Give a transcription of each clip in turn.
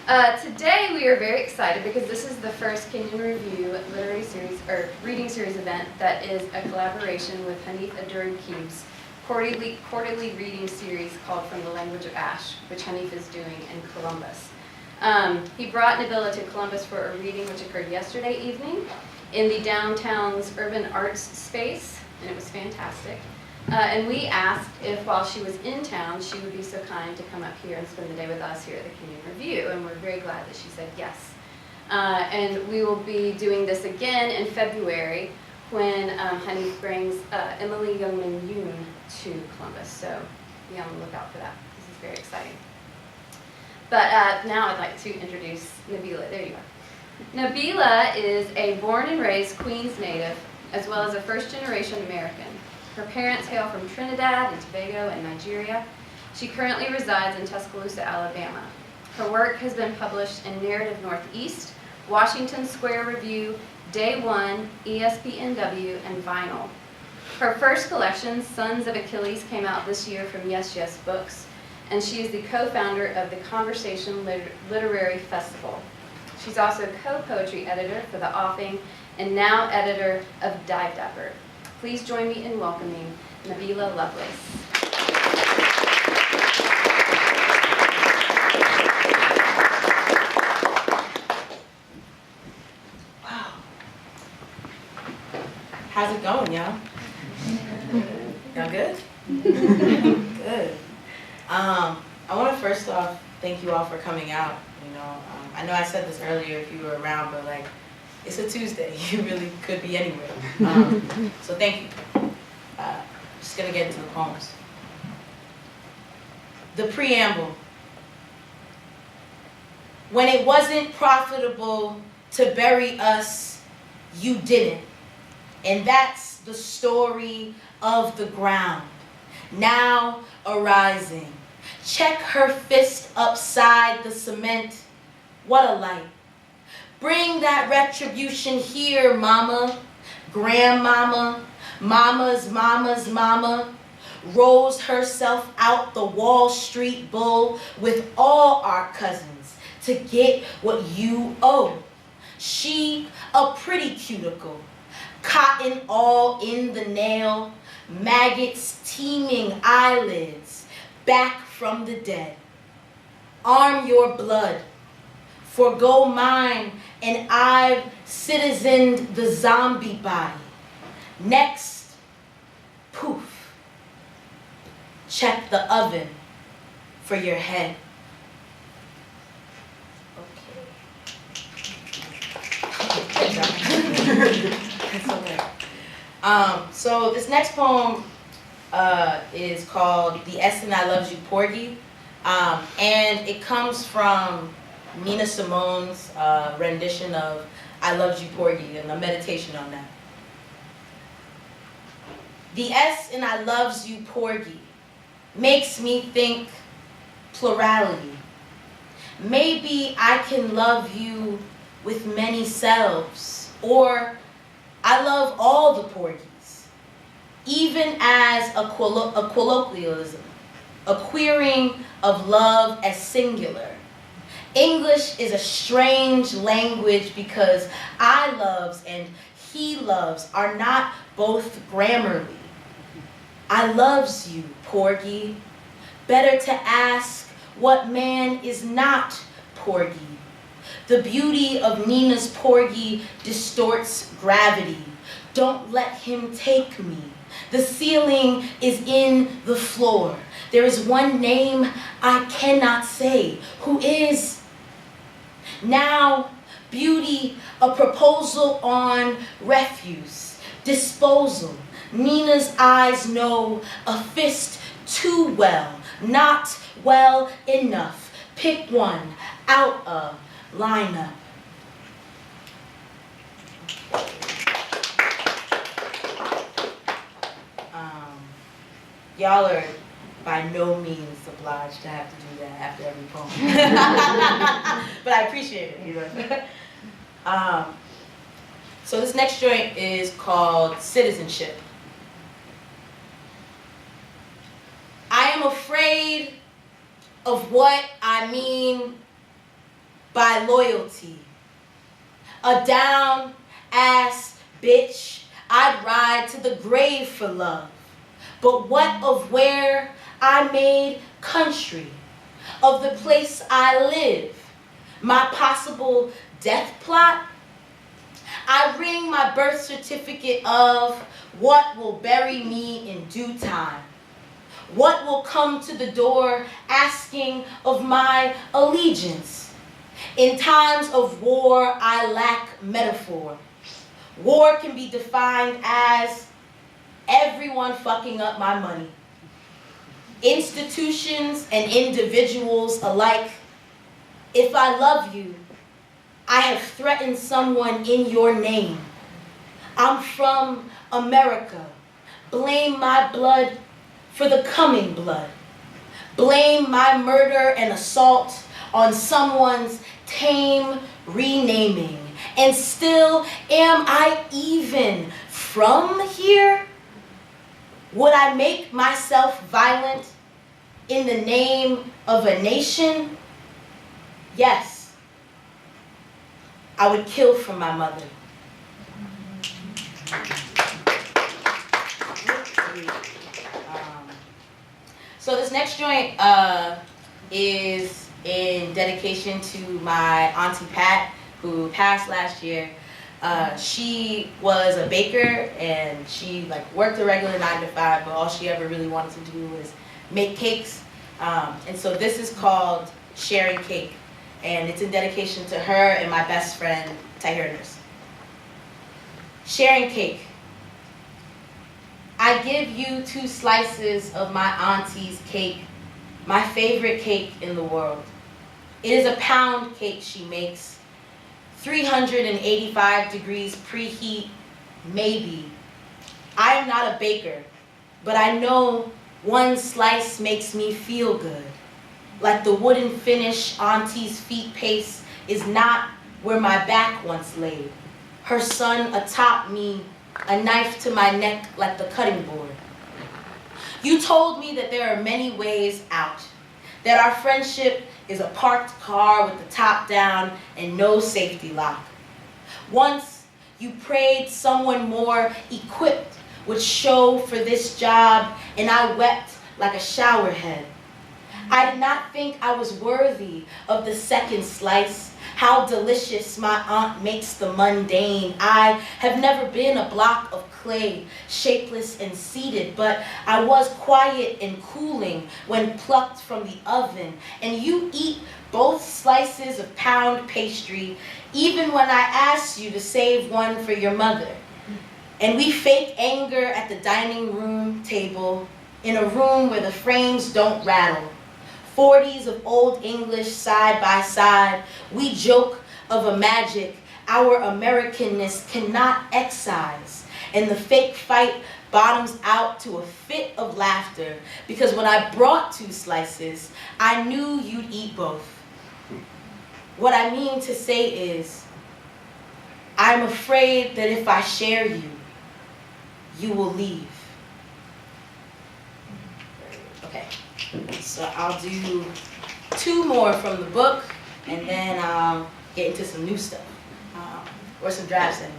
Today we are very excited because this is the first Kenyon Review literary series or reading series event that is a collaboration with Hanif Abdurraqib's quarterly reading series called From the Language of Ash, which Hanif is doing in Columbus. He brought Nabila to Columbus for a reading which occurred yesterday evening in the downtown's urban arts space, and it was fantastic. And we asked if while she was in town, she would be so kind to come up here and spend the day with us here at the Kenyon Review, and we're very glad that she said yes. And we will be doing this again in February when Hanif brings Emily Youngman Yoon to Columbus, so be on the lookout for that. This is very exciting. But now I'd like to introduce Nabila. There you are. Nabila is a born and raised Queens native, as well as a first-generation American. Her parents hail from Trinidad and Tobago in Nigeria. She currently resides in Tuscaloosa, Alabama. Her work has been published in Narrative Northeast, Washington Square Review, Day One, ESPNW, and Vinyl. Her first collection, Sons of Achilles, came out this year from YesYes Books, and she is the co-founder of the Conversation Literary Festival. She's also co-poetry editor for The Offing and now editor of Dive Dapper. Please join me in welcoming Nabila Lovelace. Wow. How's it going, y'all? Y'all good? Good. I want to first off thank you all for coming out. I know I said this earlier if you were around, but like, it's a Tuesday. You really could be anywhere. So thank you. Just gonna get into the poems. The preamble. When it wasn't profitable to bury us, you didn't. And that's the story of the ground. Now arising. Check her fist upside the cement. What a light. Bring that retribution here, mama, grandmama, mama's mama's mama, rolls herself out the Wall Street bull with all our cousins to get what you owe. She a pretty cuticle, cotton all in the nail, maggots teeming eyelids, back from the dead. Arm your blood, forgo mine, and I've citizened the zombie body. Next, poof, check the oven for your head. Okay. So this next poem is called The S and I Loves You Porky, and it comes from Nina Simone's rendition of I Loves You Porky and a meditation on that. The S and I Loves You Porky makes me think plurality. Maybe I can love you with many selves, or I love all the porgies, even as a colloquialism, a queering of love as singular. English is a strange language because I loves and he loves are not both grammarly. I loves you, porgy. Better to ask what man is not porgy. The beauty of Nina's porgy distorts gravity. Don't let him take me. The ceiling is in the floor. There is one name I cannot say, who is now beauty, a proposal on refuse, disposal. Nina's eyes know a fist too well, not well enough. Pick one out of lineup. Y'all are by no means obliged to have to do that after every poem. But I appreciate it, So this next joint is called Citizenship. I am afraid of what I mean by loyalty. A down-ass bitch, I'd ride to the grave for love. But what of where I made country? Of the place I live? My possible death plot? I ring my birth certificate of what will bury me in due time. What will come to the door asking of my allegiance? In times of war, I lack metaphor. War can be defined as everyone fucking up my money. Institutions and individuals alike. If I love you, I have threatened someone in your name. I'm from America. Blame my blood for the coming blood. Blame my murder and assault on someone's tame renaming. And still, am I even from here? Would I make myself violent in the name of a nation? Yes. I would kill for my mother. So this next joint is in dedication to my Auntie Pat, who passed last year. She was a baker and she worked a regular 9 to 5, but all she ever really wanted to do was make cakes. And so this is called Sharing Cake, and it's in dedication to her and my best friend, Tahirners. Sharing cake. I give you 2 slices of my auntie's cake, my favorite cake in the world. It is a pound cake she makes, 385 degrees preheat, maybe. I am not a baker, but I know 1 slice makes me feel good. Like the wooden finish auntie's feet pace is not where my back once laid. Her son atop me, a knife to my neck like the cutting board. You told me that there are many ways out, that our friendship is a parked car with the top down and no safety lock. Once you prayed someone more equipped would show for this job, and I wept like a shower head. I did not think I was worthy of the second slice. How delicious my aunt makes the mundane. I have never been a block of clay, shapeless and seated, but I was quiet and cooling when plucked from the oven. And you eat both slices of pound pastry, even when I asked you to save one for your mother. And we fake anger at the dining room table, in a room where the frames don't rattle. 40s of Old English side by side, we joke of a magic our Americanness cannot excise. And the fake fight bottoms out to a fit of laughter, because when I brought 2 slices, I knew you'd eat both. What I mean to say is, I'm afraid that if I share you, you will leave. Okay. So I'll do 2 more from the book, and then I'll get into some new stuff, or some drafts anyway.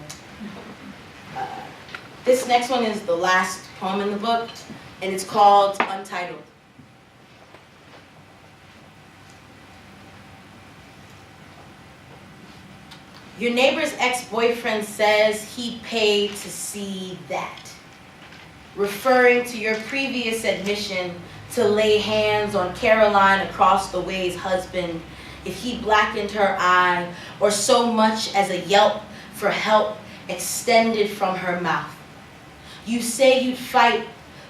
This next one is the last poem in the book, and it's called Untitled. Your neighbor's ex-boyfriend says he paid to see that, referring to your previous admission to lay hands on Caroline across the way's husband if he blackened her eye, or so much as a yelp for help extended from her mouth. You say you'd fight,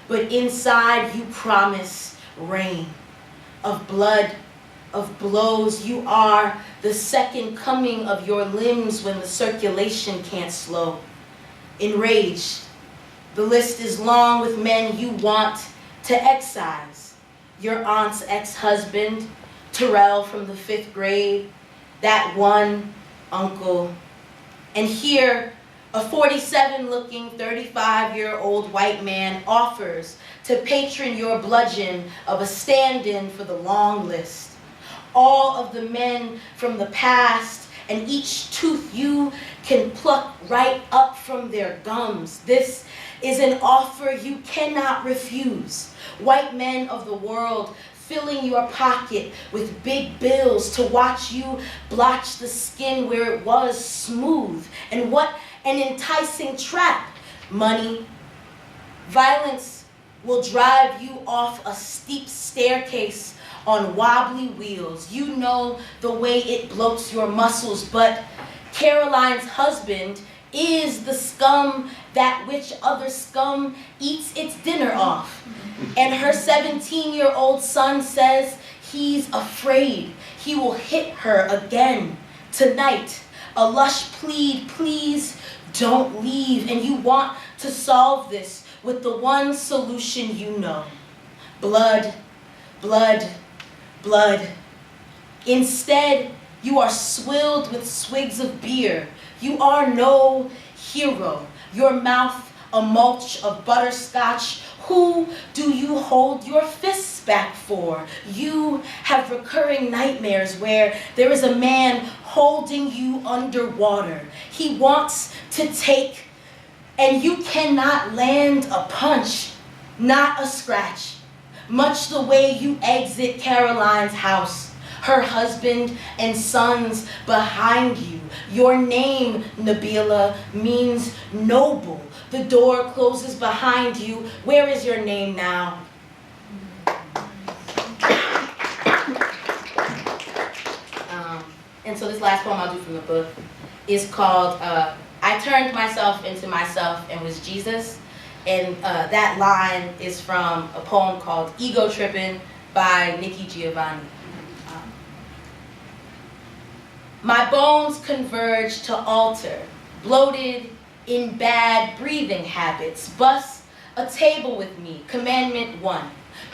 but inside you promise rain of blood, of blows. You are the second coming of your limbs when the circulation can't slow. Enraged, the list is long with men you want to excise. Your aunt's ex-husband, Terrell from the 5th grade, that one uncle. And here, a 47-looking, 35-year-old white man offers to patron your bludgeon of a stand-in for the long list. all of the men from the past, and each tooth you can pluck right up from their gums. This is an offer you cannot refuse. White men of the world, filling your pocket with big bills to watch you blotch the skin where it was smooth. And what an enticing trap. Money, violence will drive you off a steep staircase on wobbly wheels. You know the way it bloats your muscles, but Caroline's husband is the scum that which other scum eats its dinner off. And her 17-year-old son says he's afraid he will hit her again tonight. A lush plead, please don't leave. And you want to solve this with the one solution you know. Blood, blood, blood. Instead, you are swilled with swigs of beer. You are no hero. Your mouth a mulch of butterscotch. Who do you hold your fists back for? You have recurring nightmares where there is a man holding you underwater. He wants to take, and you cannot land a punch, not a scratch. Much the way you exit Caroline's house, her husband and sons behind you. Your name, Nabila, means noble. The door closes behind you. Where is your name now? And so this last poem I'll do from the book is called I Turned Myself Into Myself and Was Jesus. And that line is from a poem called Ego Trippin' by Nikki Giovanni. My bones converge to alter, bloated in bad breathing habits. Bust a table with me. Commandment 1.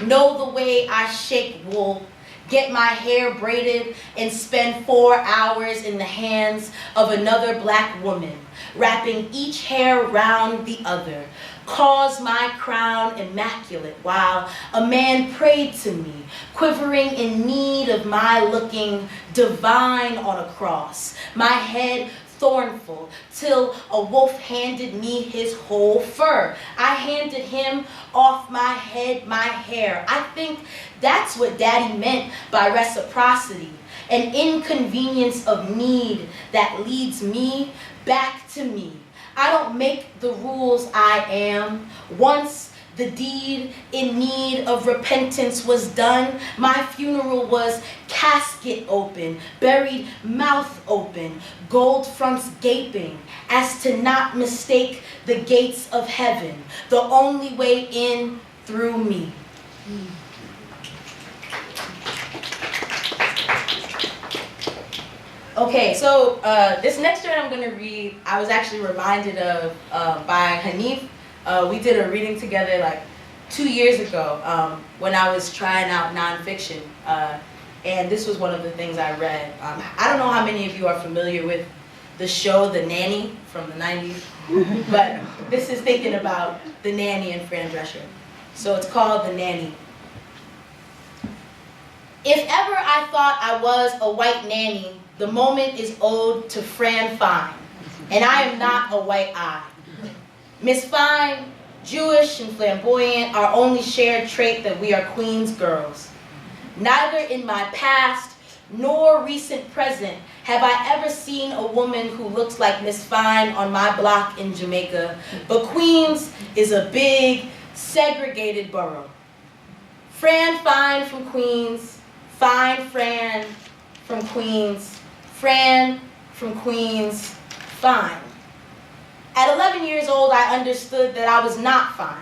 Know the way I shake wool. Get my hair braided and spend 4 hours in the hands of another black woman, wrapping each hair round the other. Cause my crown immaculate while a man prayed to me, quivering in need of my looking divine on a cross. My head thornful, till a wolf handed me his whole fur. I handed him off my head my hair. I think that's what Daddy meant by reciprocity, an inconvenience of need that leads me back to me. I don't make the rules, I am. Once the deed in need of repentance was done, my funeral was casket open, buried mouth open, gold fronts gaping, as to not mistake the gates of heaven, the only way in through me. Okay, so this next story I'm going to read, I was actually reminded of by Hanif. We did a reading together like 2 years ago when I was trying out nonfiction. And this was one of the things I read. I don't know how many of you are familiar with the show The Nanny from the 90s, but this is thinking about the nanny and Fran Drescher. So it's called The Nanny. If ever I thought I was a white nanny, the moment is owed to Fran Fine, and I am not a white eye. Miss Fine, Jewish and flamboyant, our only shared trait that we are Queens girls. Neither in my past nor recent present have I ever seen a woman who looks like Miss Fine on my block in Jamaica, but Queens is a big, segregated borough. Fran Fine from Queens, Fine Fran from Queens, Fran from Queens, Fine. At 11 years old, I understood that I was not fine.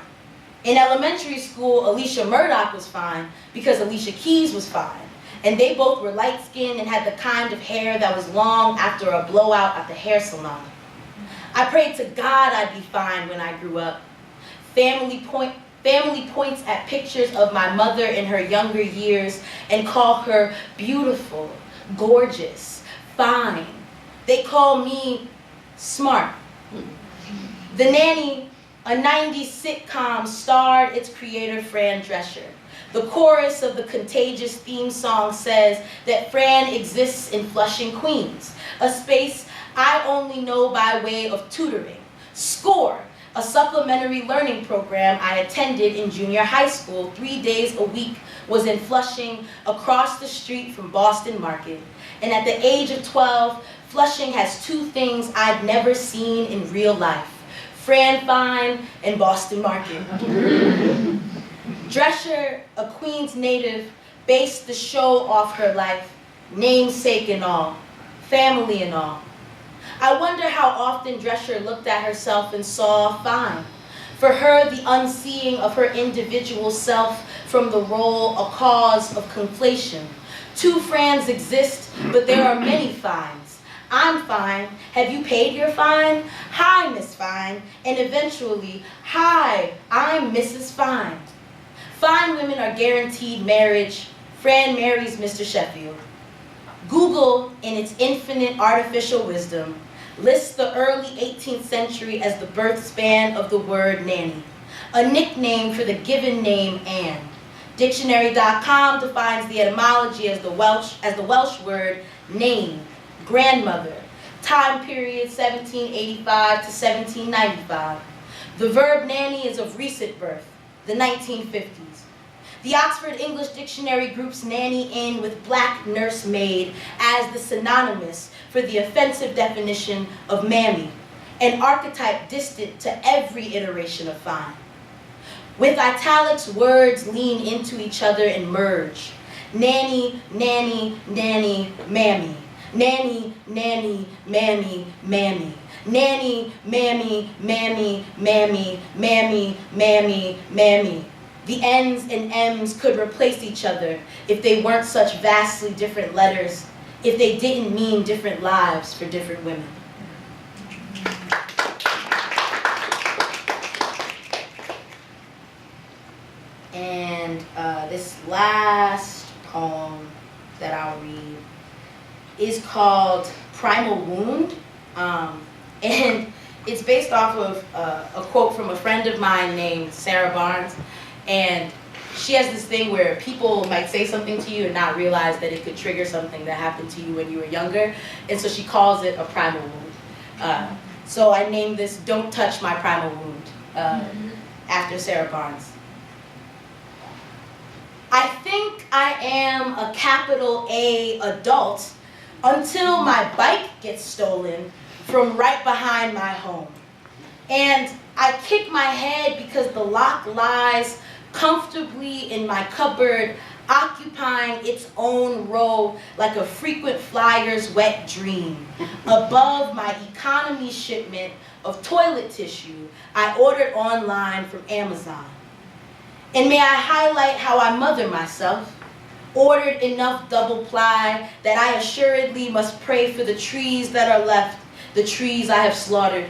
In elementary school, Alicia Murdoch was fine because Alicia Keys was fine. And they both were light-skinned and had the kind of hair that was long after a blowout at the hair salon. I prayed to God I'd be fine when I grew up. Family points at pictures of my mother in her younger years and call her beautiful, gorgeous, fine. They call me smart. The Nanny, a 90s sitcom, starred its creator Fran Drescher. The chorus of the Contagious theme song says that Fran exists in Flushing, Queens, a space I only know by way of tutoring. SCORE, a supplementary learning program I attended in junior high school 3 days a week, was in Flushing, across the street from Boston Market. And at the age of 12, Flushing has two things I'd never seen in real life: Fran Fine and Boston Market. Drescher, a Queens native, based the show off her life, namesake and all, family and all. I wonder how often Drescher looked at herself and saw fine. For her, the unseeing of her individual self from the role a cause of conflation. Two Frans exist, but there are many Fines. I'm fine. Have you paid your fine? Hi, Miss Fine. And eventually, hi, I'm Mrs. Fine. Fine women are guaranteed marriage. Fran marries Mr. Sheffield. Google, in its infinite artificial wisdom, lists the early 18th century as the birth span of the word nanny, a nickname for the given name Anne. Dictionary.com defines the etymology as the Welsh word name, grandmother, time period 1785 to 1795. The verb nanny is of recent birth, the 1950s. The Oxford English Dictionary groups nanny in with black nursemaid as the synonymous for the offensive definition of mammy, an archetype distant to every iteration of fine. With italics, words lean into each other and merge. Nanny, nanny, nanny, mammy. Nanny, nanny, mammy, mammy. Nanny, mammy, mammy, mammy, mammy, mammy, mammy. The N's and M's could replace each other if they weren't such vastly different letters, if they didn't mean different lives for different women. And this last poem that I'll read is called Primal Wound. And it's based off of a quote from a friend of mine named Sarah Barnes. And she has this thing where people might say something to you and not realize that it could trigger something that happened to you when you were younger. And so she calls it a primal wound. So I named this Don't Touch My Primal Wound after Sarah Barnes. I think I am a capital A adult until my bike gets stolen from right behind my home. And I kick my head because the lock lies comfortably in my cupboard, occupying its own row like a frequent flyer's wet dream, above my economy shipment of toilet tissue I ordered online from Amazon. And may I highlight how I mother myself, ordered enough double ply that I assuredly must pray for the trees that are left, the trees I have slaughtered.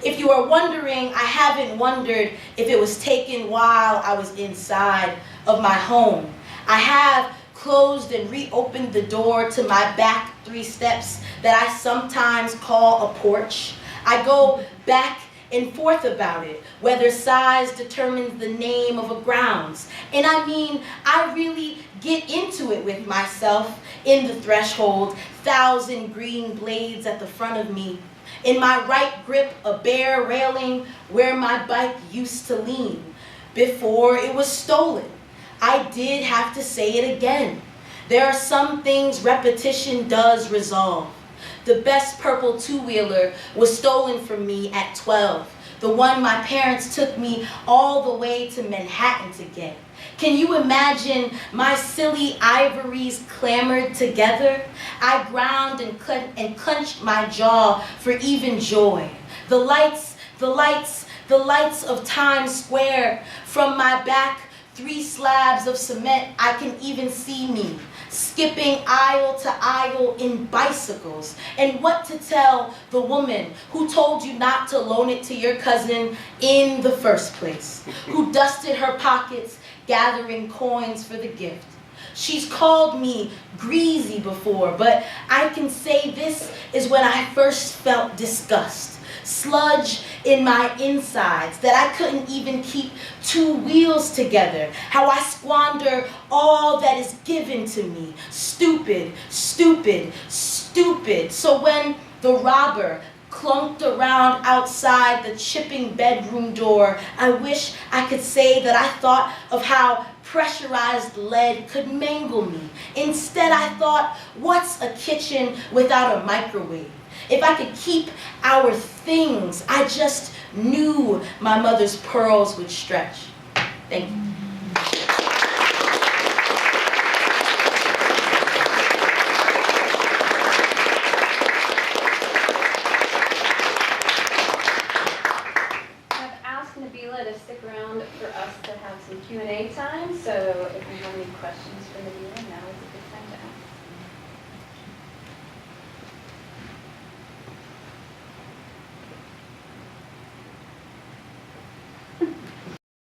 If you are wondering, I haven't wondered if it was taken while I was inside of my home. I have closed and reopened the door to my back 3 steps that I sometimes call a porch. I go back and forth about it, whether size determines the name of a grounds. And I mean, I really get into it with myself in the threshold, 1,000 green blades at the front of me. In my right grip, a bare railing where my bike used to lean before it was stolen. I did have to say it again. There are some things repetition does resolve. The best purple two-wheeler was stolen from me at 12, the one my parents took me all the way to Manhattan to get. Can you imagine my silly ivories clamored together? I ground and clenched my jaw for even joy. The lights of Times Square. From my back, 3 slabs of cement, I can even see me, skipping aisle to aisle in bicycles. And what to tell the woman who told you not to loan it to your cousin in the first place, who dusted her pockets gathering coins for the gift. She's called me greasy before, but I can say this is when I first felt disgust. sludge in my insides, that I couldn't even keep two wheels together, how I squander all that is given to me. Stupid, stupid, stupid. So when the robber clunked around outside the chipping bedroom door, I wish I could say that I thought of how pressurized lead could mangle me. Instead, I thought, what's a kitchen without a microwave? If I could keep our things, I just knew my mother's pearls would stretch. Thank you. Nabila to stick around for us to have some Q&A time. So if you have any questions for Nabila,